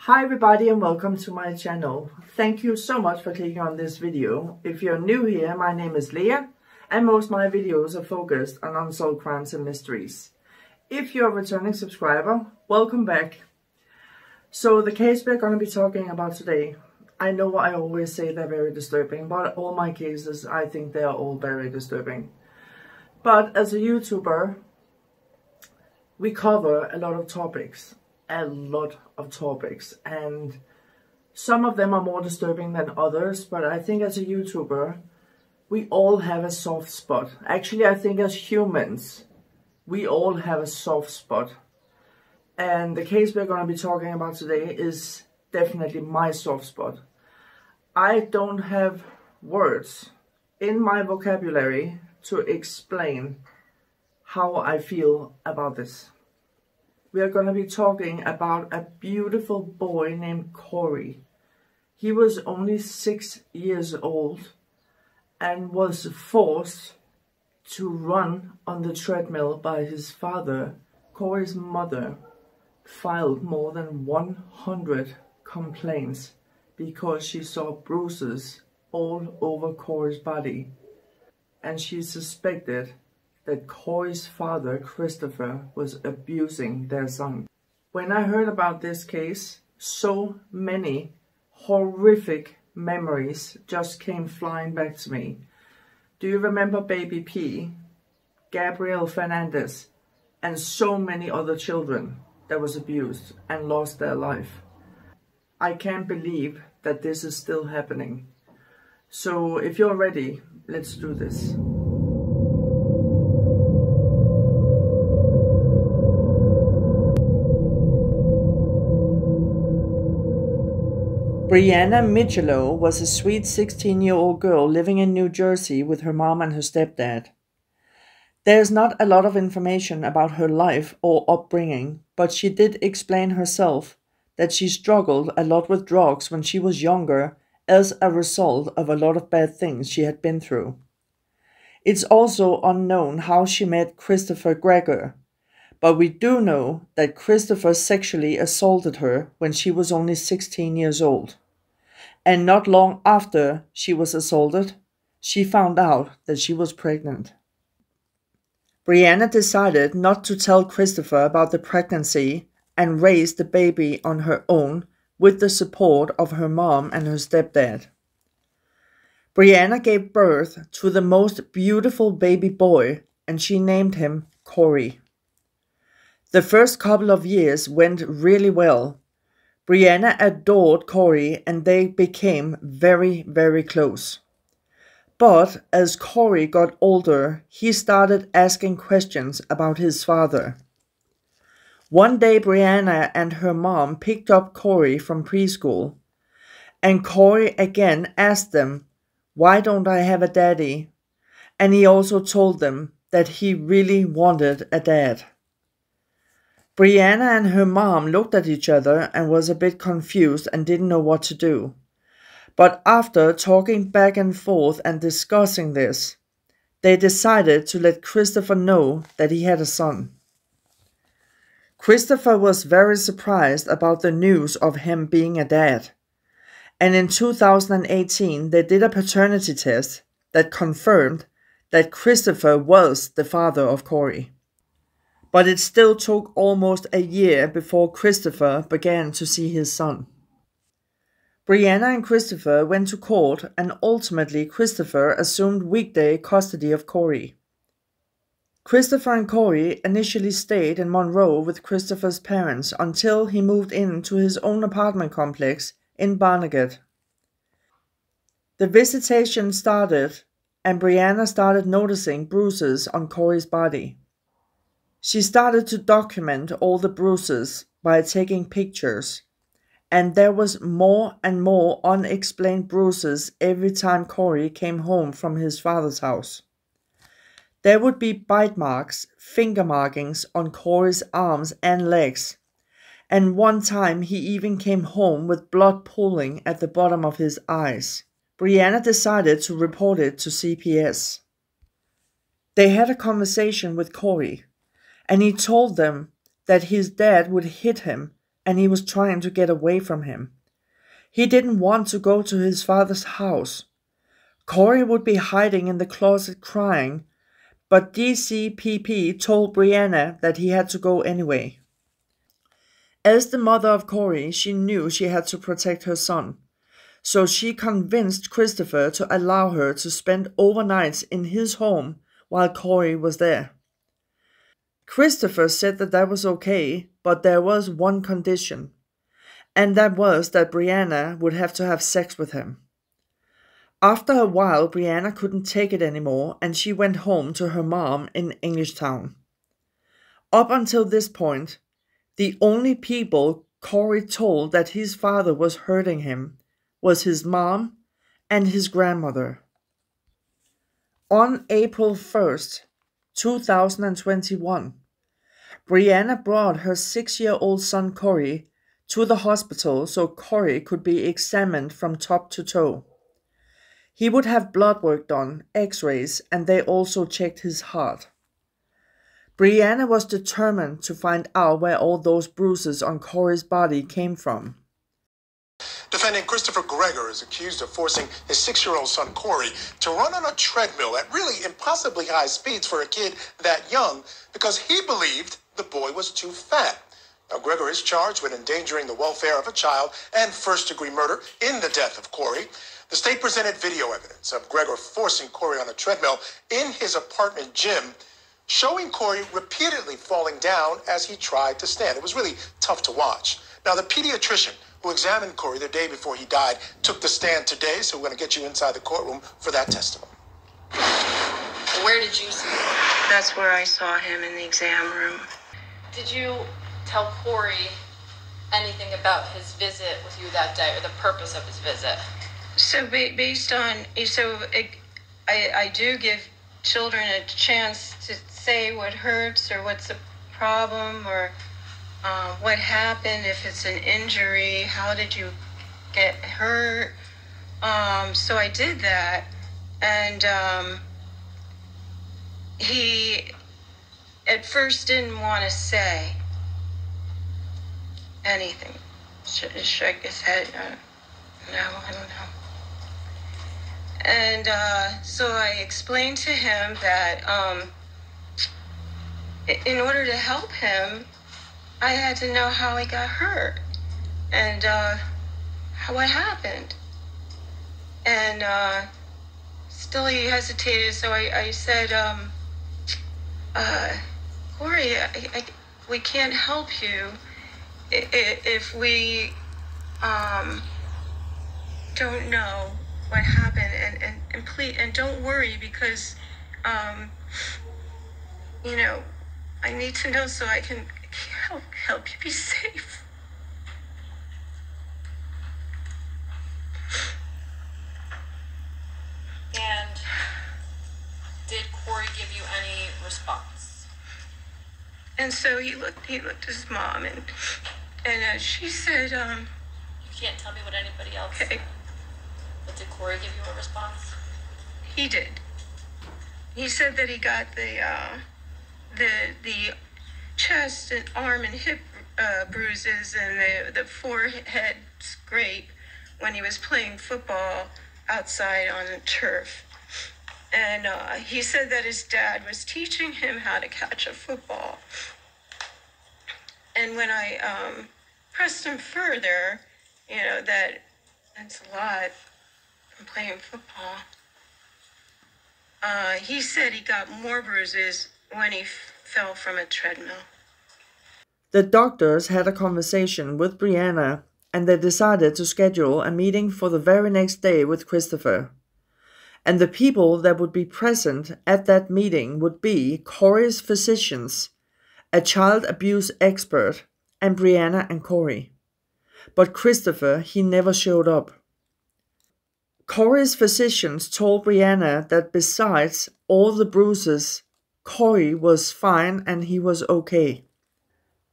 Hi everybody and welcome to my channel. Thank you so much for clicking on this video. If you're new here, my name is Leah and most of my videos are focused on unsolved crimes and mysteries. If you're a returning subscriber, welcome back. So the case we're going to be talking about today, I know I always say they're very disturbing, but all my cases, I think they are all very disturbing. But as a YouTuber, we cover a lot of topics. And some of them are more disturbing than others, but I think as a YouTuber we all have a soft spot. Actually, I think as humans we all have a soft spot, and the case we're going to be talking about today is definitely my soft spot. I don't have words in my vocabulary to explain how I feel about this. We are going to be talking about a beautiful boy named Corey. He was only 6 years old and was forced to run on the treadmill by his father. Corey's mother filed more than 100 complaints because she saw bruises all over Corey's body, and she suspected that Corey's father, Christopher, was abusing their son. When I heard about this case, so many horrific memories just came flying back to me. Do you remember Baby P, Gabriel Fernandez, and so many other children that was abused and lost their life? I can't believe that this is still happening. So if you're ready, let's do this. Breanna Micciolo was a sweet 16-year-old girl living in New Jersey with her mom and her stepdad. There is not a lot of information about her life or upbringing, but she did explain herself that she struggled a lot with drugs when she was younger as a result of a lot of bad things she had been through. It's also unknown how she met Christopher Gregor, but we do know that Christopher sexually assaulted her when she was only 16 years old. And not long after she was assaulted, she found out that she was pregnant. Breanna decided not to tell Christopher about the pregnancy and raised the baby on her own with the support of her mom and her stepdad. Breanna gave birth to the most beautiful baby boy, and she named him Corey. The first couple of years went really well. Breanna adored Corey and they became very, very close. But as Corey got older, he started asking questions about his father. One day Breanna and her mom picked up Corey from preschool, and Corey again asked them, "Why don't I have a daddy?" And he also told them that he really wanted a dad. Breanna and her mom looked at each other and was a bit confused and didn't know what to do. But after talking back and forth and discussing this, they decided to let Christopher know that he had a son. Christopher was very surprised about the news of him being a dad. And in 2018, they did a paternity test that confirmed that Christopher was the father of Corey. But it still took almost a year before Christopher began to see his son. Breanna and Christopher went to court, and ultimately Christopher assumed weekday custody of Corey. Christopher and Corey initially stayed in Monroe with Christopher's parents until he moved into his own apartment complex in Barnegat. The visitation started, and Breanna started noticing bruises on Corey's body. She started to document all the bruises by taking pictures, and there was more and more unexplained bruises every time Corey came home from his father's house. There would be bite marks, finger markings on Corey's arms and legs, and one time he even came home with blood pooling at the bottom of his eyes. Breanna decided to report it to CPS. They had a conversation with Corey, and he told them that his dad would hit him and he was trying to get away from him. He didn't want to go to his father's house. Corey would be hiding in the closet crying, but DCPP told Breanna that he had to go anyway. As the mother of Corey, she knew she had to protect her son, so she convinced Christopher to allow her to spend overnights in his home while Corey was there. Christopher said that was okay, but there was one condition, and that was that Breanna would have to have sex with him. After a while, Breanna couldn't take it anymore, and she went home to her mom in Englishtown. Up until this point, the only people Corey told that his father was hurting him was his mom and his grandmother. On April 1st, 2021, Breanna brought her 6-year-old son Corey to the hospital so Corey could be examined from top to toe. He would have blood work done, x-rays, and they also checked his heart. Breanna was determined to find out where all those bruises on Corey's body came from. Defendant Christopher Gregor is accused of forcing his 6-year-old son Corey to run on a treadmill at really impossibly high speeds for a kid that young because he believed the boy was too fat. Now, Gregor is charged with endangering the welfare of a child and first-degree murder in the death of Corey. The state presented video evidence of Gregor forcing Corey on a treadmill in his apartment gym, showing Corey repeatedly falling down as he tried to stand. It was really tough to watch. Now, the pediatrician who examined Corey the day before he died took the stand today, so we're going to get you inside the courtroom for that testimony. Where did you see him? That's where I saw him, in the exam room. Did you tell Corey anything about his visit with you that day, or the purpose of his visit? So I do give children a chance to say what hurts or what's the problem or what happened, if it's an injury, how did you get hurt? So I did that, and he at first didn't want to say anything. Shook his head. No, I don't know. And so I explained to him that in order to help him, I had to know how he got hurt and what happened. And still he hesitated, so I said, Corey, we can't help you if we don't know what happened, and please, and don't worry, because I need to know so I can help you be safe. And did Corey give you any response? And so he looked at his mom, and she said, You can't tell me what anybody else okay. said. But did Corey give you a response? He did. He said that he got the chest and arm and hip bruises and the forehead scrape when he was playing football outside on the turf. And he said that his dad was teaching him how to catch a football. And when I pressed him further, that's a lot from playing football. He said he got more bruises when he fell from a treadmill. The doctors had a conversation with Breanna, and they decided to schedule a meeting for the very next day with Christopher. And the people that would be present at that meeting would be Corey's physicians, a child abuse expert, and Breanna and Corey. But Christopher, he never showed up. Corey's physicians told Breanna that besides all the bruises, Corey was fine and he was okay.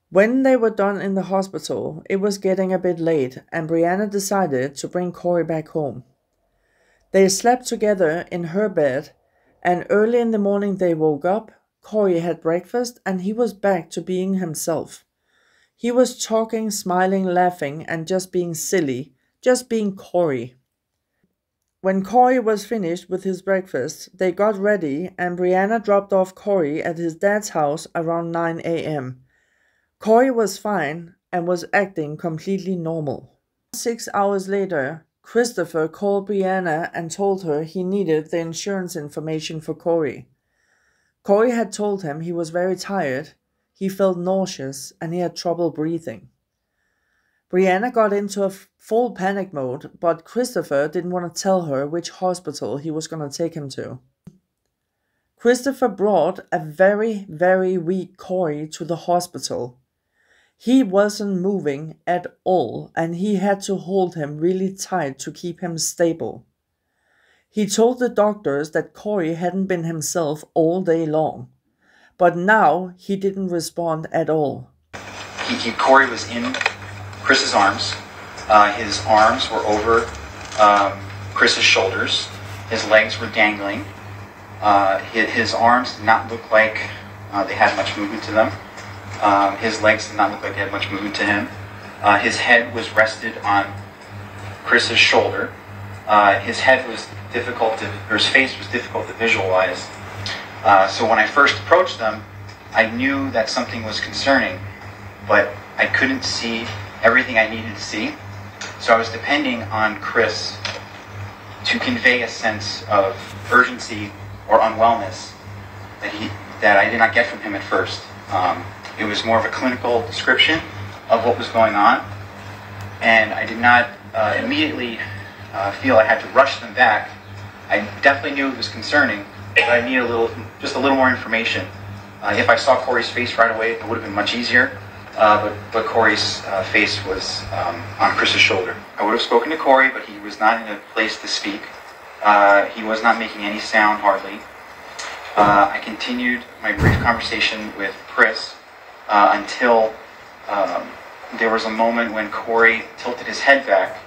When they were done in the hospital, it was getting a bit late, and Breanna decided to bring Corey back home. They slept together in her bed, and early in the morning they woke up, Corey had breakfast, and he was back to being himself. He was talking, smiling, laughing, and just being silly, just being Corey. When Corey was finished with his breakfast, they got ready and Breanna dropped off Corey at his dad's house around 9 a.m. Corey was fine and was acting completely normal. 6 hours later, Christopher called Breanna and told her he needed the insurance information for Corey. Corey had told him he was very tired, he felt nauseous, and he had trouble breathing. Breanna got into a full panic mode, but Christopher didn't want to tell her which hospital he was going to take him to. Christopher brought a very, very weak Corey to the hospital. He wasn't moving at all, and he had to hold him really tight to keep him stable. He told the doctors that Corey hadn't been himself all day long, but now he didn't respond at all. Corey was in Chris's arms. His arms were over Chris's shoulders. His legs were dangling. His arms did not look like they had much movement to them. His legs did not look like they had much movement to him. His head was rested on Chris's shoulder. His head was his face was difficult to visualize. So when I first approached them, I knew that something was concerning, but I couldn't see everything I needed to see. So I was depending on Chris to convey a sense of urgency or unwellness that I did not get from him at first. It was more of a clinical description of what was going on, and I did not immediately feel I had to rush them back. I definitely knew it was concerning, but I needed just a little more information. If I saw Corey's face right away, it would have been much easier. But Corey's face was on Chris's shoulder. I would have spoken to Corey, but he was not in a place to speak. He was not making any sound, hardly. I continued my brief conversation with Chris until there was a moment when Corey tilted his head back,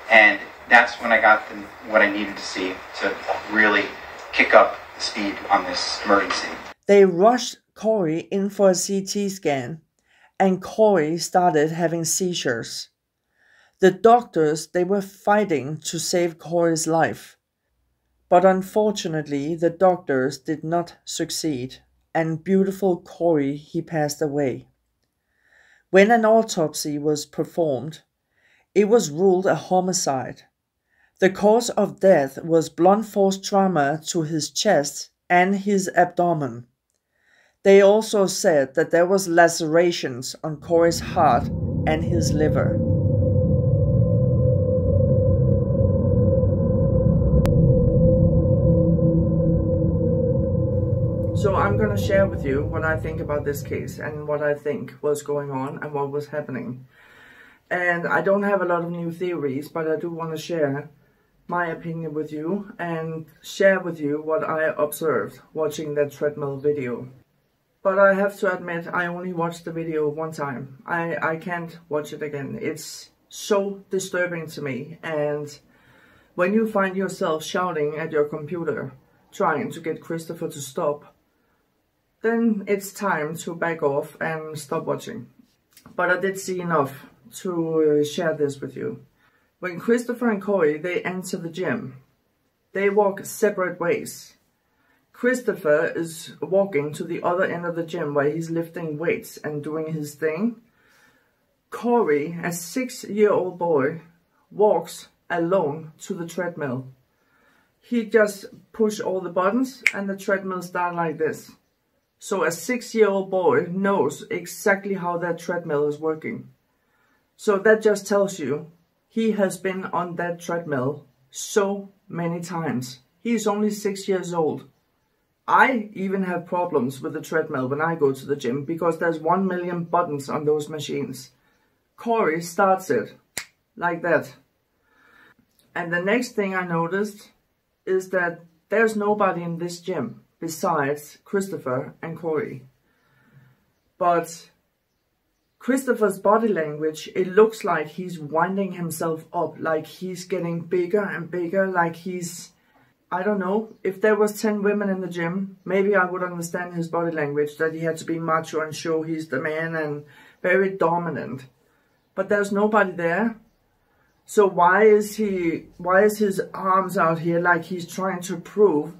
and that's when I got what I needed to see to really kick up the speed on this emergency. They rushed Corey in for a CT scan, and Corey started having seizures. The doctors, they were fighting to save Corey's life. But unfortunately, the doctors did not succeed, and beautiful Corey, he passed away. When an autopsy was performed, it was ruled a homicide. The cause of death was blunt force trauma to his chest and his abdomen. They also said that there was lacerations on Corey's heart and his liver. So I'm going to share with you what I think about this case and what I think was going on and what was happening. And I don't have a lot of new theories, but I do want to share my opinion with you and share with you what I observed watching that treadmill video. But I have to admit, I only watched the video one time. I can't watch it again. It's so disturbing to me. And when you find yourself shouting at your computer, trying to get Christopher to stop, then it's time to back off and stop watching. But I did see enough to share this with you. When Christopher and Corey, they enter the gym, they walk separate ways. Christopher is walking to the other end of the gym where he's lifting weights and doing his thing. Corey, a 6-year-old boy, walks alone to the treadmill. He just pushes all the buttons and the treadmill starts like this. So a 6-year-old boy knows exactly how that treadmill is working. So that just tells you he has been on that treadmill so many times. He's only 6 years old. I even have problems with the treadmill when I go to the gym because there's 1 million buttons on those machines. Corey starts it like that. And the next thing I noticed is that there's nobody in this gym besides Christopher and Corey. But Christopher's body language, it looks like he's winding himself up, like he's getting bigger and bigger, like he's, I don't know, if there was 10 women in the gym, maybe I would understand his body language, that he had to be macho and show he's the man very dominant. But there's nobody there. So why is his arms out here like he's trying to prove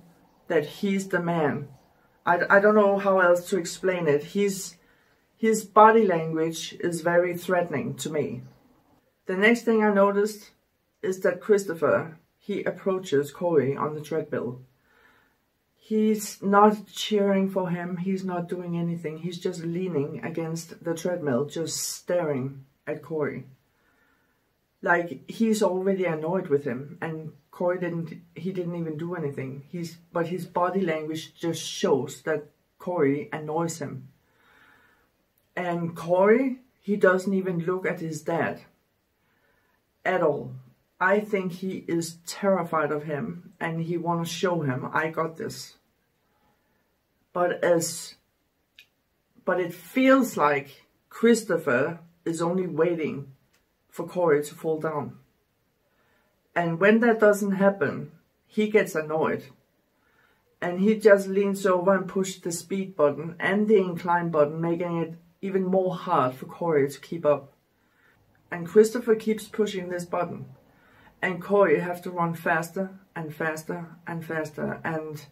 that he's the man? I don't know how else to explain it. His body language is very threatening to me. The next thing I noticed is that Christopher, he approaches Corey on the treadmill. He's not cheering for him. He's not doing anything. He's just leaning against the treadmill, just staring at Corey. Like, he's already annoyed with him, and Corey didn't even do anything. But his body language just shows that Corey annoys him. And Corey, he doesn't even look at his dad at all. I think he is terrified of him, and he wants to show him, I got this. But it feels like Christopher is only waiting for Corey to fall down. And when that doesn't happen, he gets annoyed. And he just leans over and pushes the speed button and the incline button, making it even more hard for Corey to keep up. And Christopher keeps pushing this button. And Corey has to run faster and faster and faster. And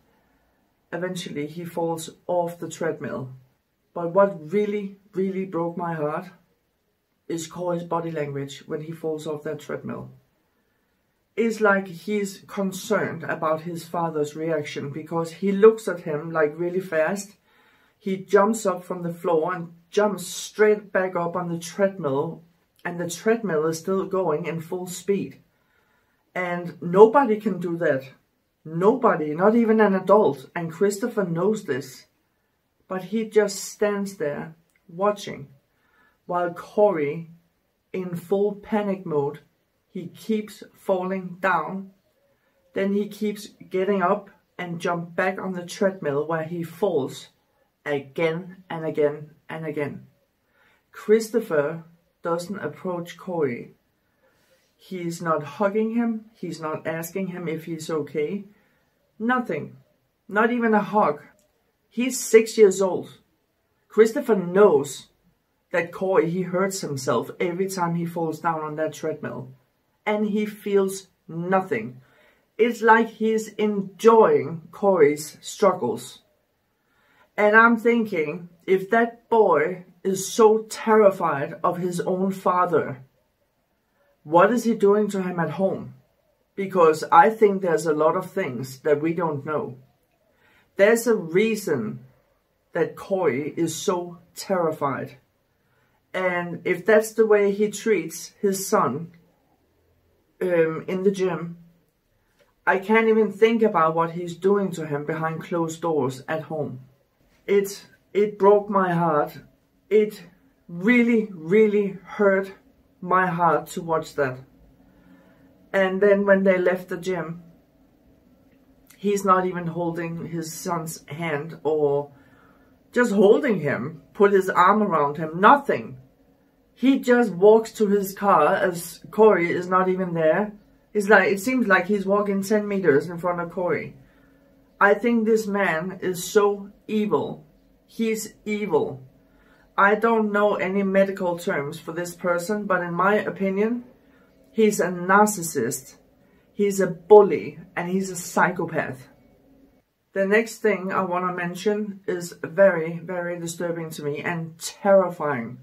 eventually he falls off the treadmill. But what really, really broke my heart is Corey's body language when he falls off that treadmill. It's like he's concerned about his father's reaction, because he looks at him like really fast. He jumps up from the floor and jumps straight back up on the treadmill, and the treadmill is still going in full speed. And nobody can do that. Nobody, not even an adult. And Christopher knows this. But he just stands there watching, while Corey, in full panic mode, he keeps falling down. Then he keeps getting up and jump back on the treadmill, where he falls again and again and again. Christopher doesn't approach Corey. He's not hugging him. He's not asking him if he's okay. Nothing. Not even a hug. He's 6 years old. Christopher knows that Corey, he hurts himself every time he falls down on that treadmill. And he feels nothing. It's like he's enjoying Corey's struggles. And I'm thinking, if that boy is so terrified of his own father, what is he doing to him at home? Because I think there's a lot of things that we don't know. There's a reason that Corey is so terrified. And if that's the way he treats his son in the gym, I can't even think about what he's doing to him behind closed doors at home. It broke my heart. It really, really hurt my heart to watch that. And then when they left the gym, he's not even holding his son's hand or just holding him, put his arm around him, nothing. He just walks to his car as Corey is not even there. It seems like he's walking 10 meters in front of Corey. I think this man is so evil. He's evil. I don't know any medical terms for this person, but in my opinion, he's a narcissist. He's a bully, and he's a psychopath. The next thing I want to mention is very, very disturbing to me and terrifying.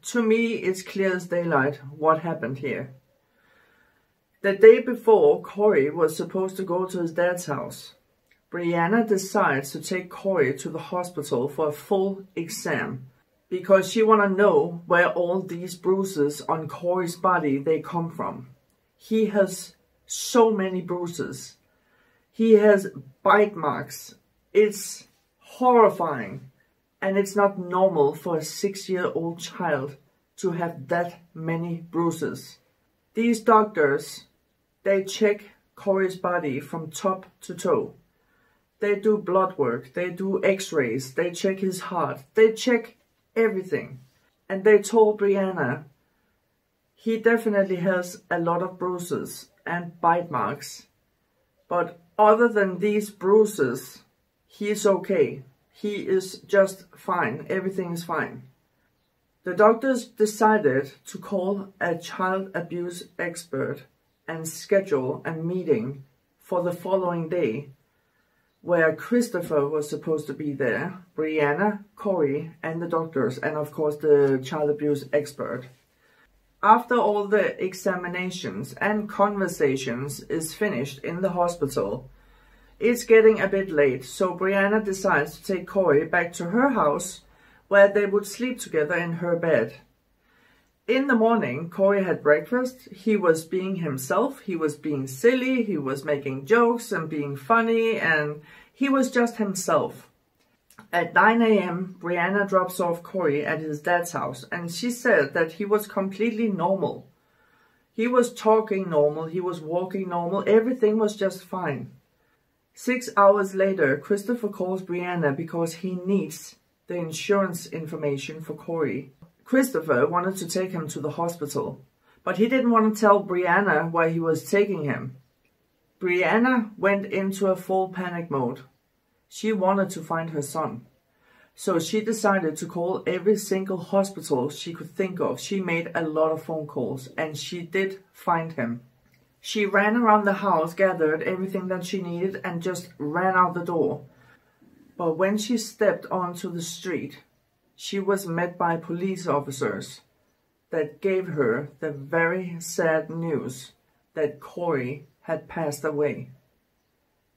To me, it's clear as daylight what happened here. The day before Corey was supposed to go to his dad's house, Breanna decides to take Corey to the hospital for a full exam because she wants to know where all these bruises on Corey's body they come from. He has so many bruises. He has bite marks. It's horrifying. And it's not normal for a 6-year-old child to have that many bruises. These doctors, they check Corey's body from top to toe. They do blood work, they do x-rays, they check his heart, they check everything. And they told Breanna, he definitely has a lot of bruises and bite marks. But other than these bruises, he is okay. He is just fine. Everything is fine. The doctors decided to call a child abuse expert and schedule a meeting for the following day, where Christopher was supposed to be there, Breanna, Corey, and the doctors, and of course the child abuse expert. After all the examinations and conversations is finished in the hospital, it's getting a bit late, so Breanna decides to take Corey back to her house, where they would sleep together in her bed. In the morning, Corey had breakfast. He was being himself, he was being silly, he was making jokes and being funny, and he was just himself. At 9 a.m., Breanna drops off Corey at his dad's house, and she said that he was completely normal. He was talking normal, he was walking normal, everything was just fine. 6 hours later, Christopher calls Breanna because he needs the insurance information for Corey. Christopher wanted to take him to the hospital, but he didn't want to tell Breanna where he was taking him. Breanna went into a full panic mode. She wanted to find her son. So she decided to call every single hospital she could think of. She made a lot of phone calls, and she did find him. She ran around the house, gathered everything that she needed, and just ran out the door. But when she stepped onto the street, she was met by police officers that gave her the very sad news that Corey had passed away.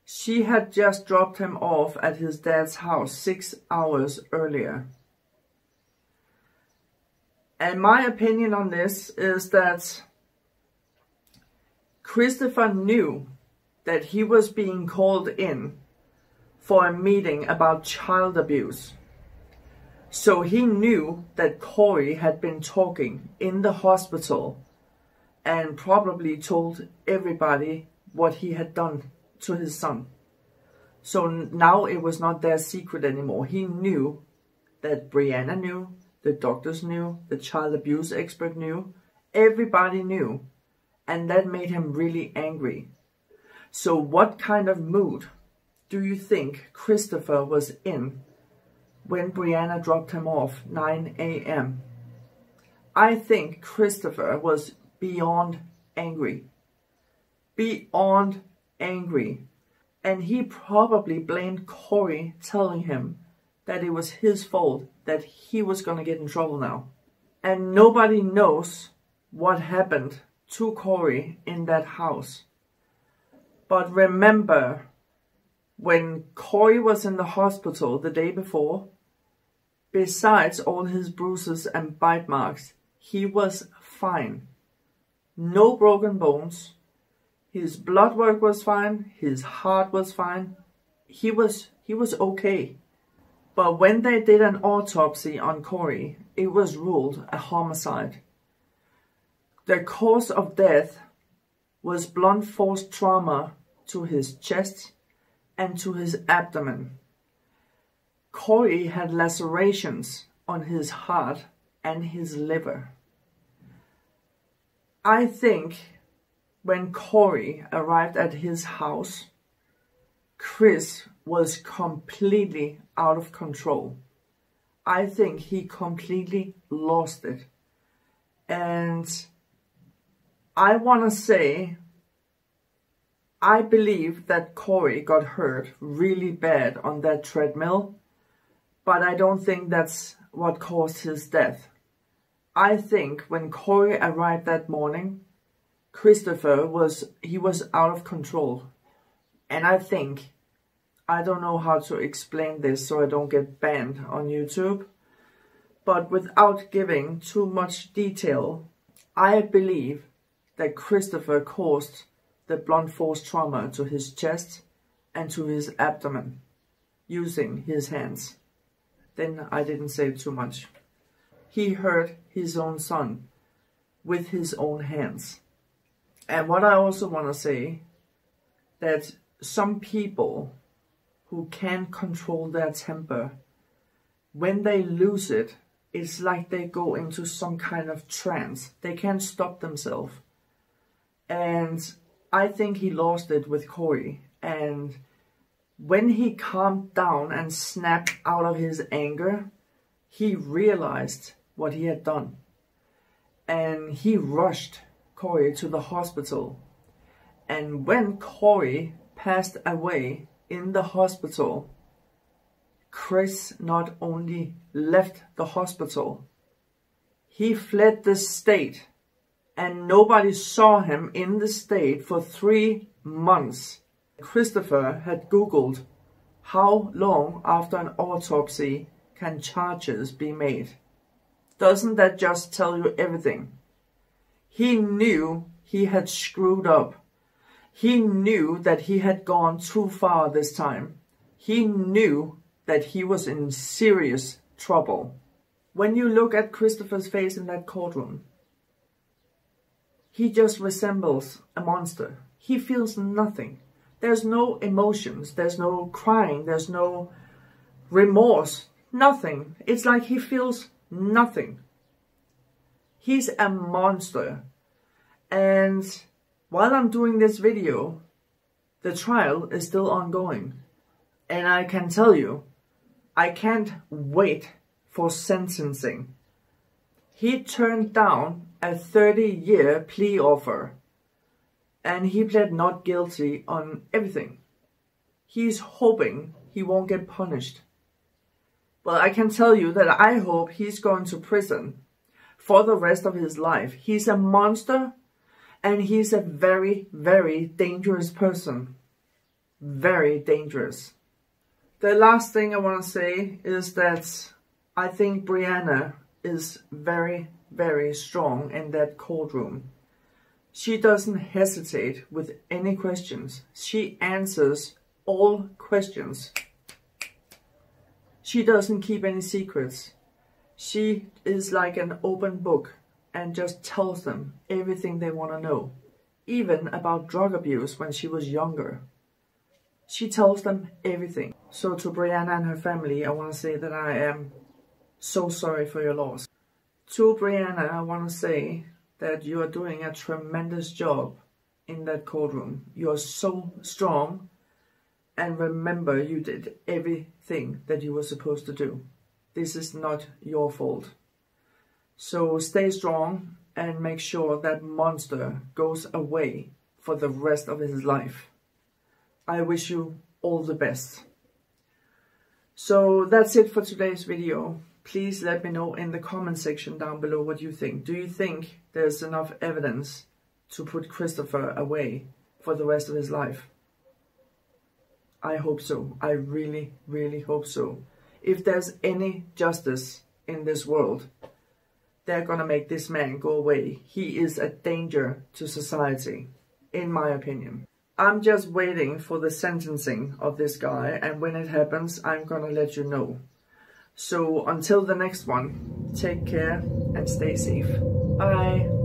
She had just dropped him off at his dad's house 6 hours earlier. And my opinion on this is that Christopher knew that he was being called in for a meeting about child abuse. So he knew that Corey had been talking in the hospital and probably told everybody what he had done to his son. So now it was not their secret anymore. He knew that Breanna knew, the doctors knew, the child abuse expert knew, everybody knew, and that made him really angry. So what kind of mood do you think Christopher was in when Breanna dropped him off 9 a.m.? I think Christopher was beyond angry. Beyond angry. And he probably blamed Corey, telling him that it was his fault, that he was going to get in trouble now. And nobody knows what happened to Corey in that house. But remember, when Corey was in the hospital the day before, besides all his bruises and bite marks, he was fine. No broken bones. His blood work was fine. His heart was fine. He was okay. But when they did an autopsy on Corey, it was ruled a homicide. The cause of death was blunt force trauma to his chest and to his abdomen. Corey had lacerations on his heart and his liver. I think when Corey arrived at his house, Chris was completely out of control. I think he completely lost it. And I want to say, I believe that Corey got hurt really bad on that treadmill, but I don't think that's what caused his death. I think when Corey arrived that morning, Christopher was out of control. And I think, I don't know how to explain this so I don't get banned on YouTube, but without giving too much detail, I believe that Christopher caused the blunt force trauma to his chest and to his abdomen using his hands. Then I didn't say too much. He hurt his own son with his own hands. And what I also want to say, that some people who can't control their temper, when they lose it, it's like they go into some kind of trance. They can't stop themselves. And I think he lost it with Corey. And when he calmed down and snapped out of his anger, he realized what he had done. And he rushed Corey to the hospital. And when Corey passed away in the hospital, Chris not only left the hospital, he fled the state, and nobody saw him in the state for 3 months. Christopher had Googled how long after an autopsy can charges be made. Doesn't that just tell you everything? He knew he had screwed up. He knew that he had gone too far this time. He knew that he was in serious trouble. When you look at Christopher's face in that courtroom, he just resembles a monster. He feels nothing. There's no emotions. There's no crying. There's no remorse. Nothing. It's like he feels nothing. He's a monster. And while I'm doing this video, the trial is still ongoing. And I can tell you, I can't wait for sentencing. He turned down a 30-year plea offer. And he pled not guilty on everything. He's hoping he won't get punished. Well, I can tell you that I hope he's going to prison for the rest of his life. He's a monster, and he's a very, very dangerous person. Very dangerous. The last thing I want to say is that I think Breanna is very, very strong in that courtroom. She doesn't hesitate with any questions. She answers all questions. She doesn't keep any secrets. She is like an open book and just tells them everything they want to know. Even about drug abuse when she was younger. She tells them everything. So to Breanna and her family, I want to say that I am so sorry for your loss. To Breanna, I want to say that you are doing a tremendous job in that courtroom. You are so strong, and remember, you did everything that you were supposed to do. This is not your fault. So stay strong and make sure that monster goes away for the rest of his life. I wish you all the best. So that's it for today's video. Please let me know in the comment section down below what you think. Do you think there's enough evidence to put Christopher away for the rest of his life? I hope so. I really, really hope so. If there's any justice in this world, they're gonna make this man go away. He is a danger to society, in my opinion. I'm just waiting for the sentencing of this guy, and when it happens, I'm gonna let you know. So until the next one, take care and stay safe. Bye.